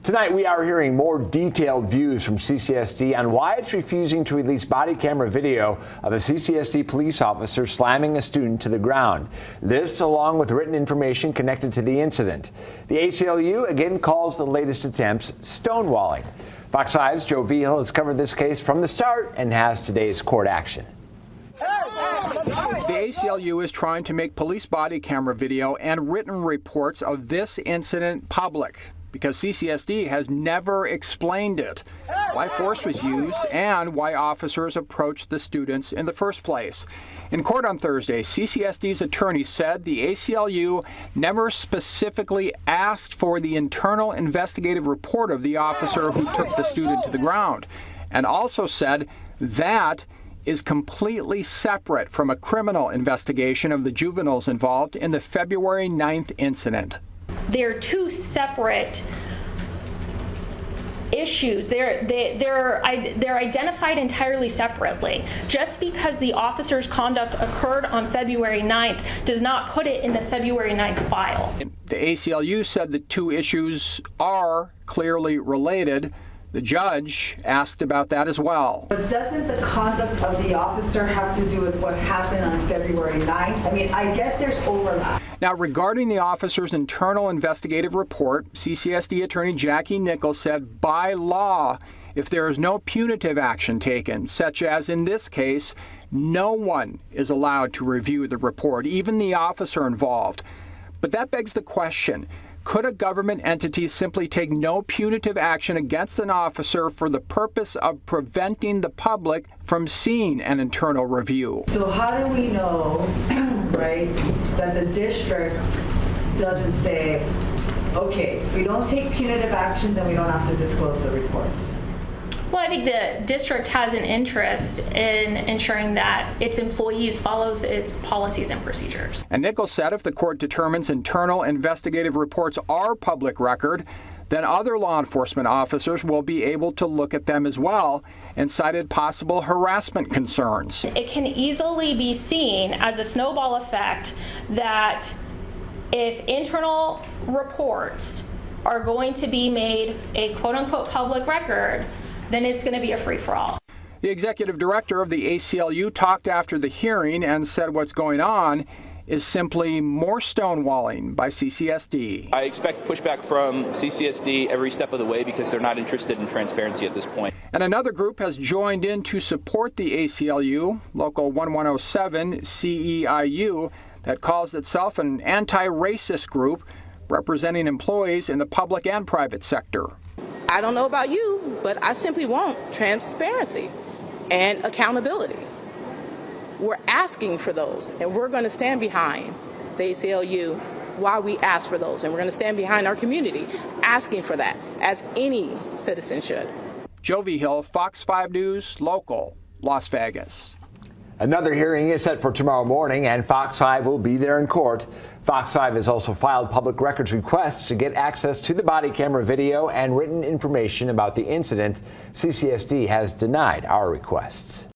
Tonight, we are hearing more detailed views from CCSD on why it's refusing to release body camera video of a CCSD police officer slamming a student to the ground. This, along with written information connected to the incident. The ACLU again calls the latest attempts stonewalling. Fox 5's Joe Vigil has covered this case from the start and has today's court action. The ACLU is trying to make police body camera video and written reports of this incident public, because CCSD has never explained it, why force was used, and why officers approached the students in the first place. In court on Thursday, CCSD's attorney said the ACLU never specifically asked for the internal investigative report of the officer who took the student to the ground, and also said that is completely separate from a criminal investigation of the juveniles involved in the February 9th incident. They're two separate issues. They're identified entirely separately. Just because the officer's conduct occurred on February 9th does not put it in the February 9th file. The ACLU said the two issues are clearly related. The judge asked about that as well. But doesn't the conduct of the officer have to do with what happened on February 9th? I mean, I get there's overlap. Now, regarding the officer's internal investigative report, CCSD attorney Jackie Nichols said by law, if there is no punitive action taken, such as in this case, no one is allowed to review the report, even the officer involved. But that begs the question, could a government entity simply take no punitive action against an officer for the purpose of preventing the public from seeing an internal review? So how do we know, right, that the district doesn't say, okay, if we don't take punitive action, then we don't have to disclose the reports? Well, I think the district has an interest in ensuring that its employees follows its policies and procedures. And Nichols said if the court determines internal investigative reports are public record, then other law enforcement officers will be able to look at them as well, and cited possible harassment concerns. It can easily be seen as a snowball effect that if internal reports are going to be made a quote-unquote public record, then it's going to be a free-for-all. The executive director of the ACLU talked after the hearing and said what's going on is simply more stonewalling by CCSD. I expect pushback from CCSD every step of the way because they're not interested in transparency at this point. And another group has joined in to support the ACLU, Local 1107 CEIU, that calls itself an anti-racist group representing employees in the public and private sector. I don't know about you, but I simply want transparency and accountability. We're asking for those, and we're going to stand behind the ACLU while we ask for those, and we're going to stand behind our community asking for that, as any citizen should. Joe Vigil, Fox 5 News, Local, Las Vegas. Another hearing is set for tomorrow morning, and Fox 5 will be there in court. Fox 5 has also filed public records requests to get access to the body camera video and written information about the incident. CCSD has denied our requests.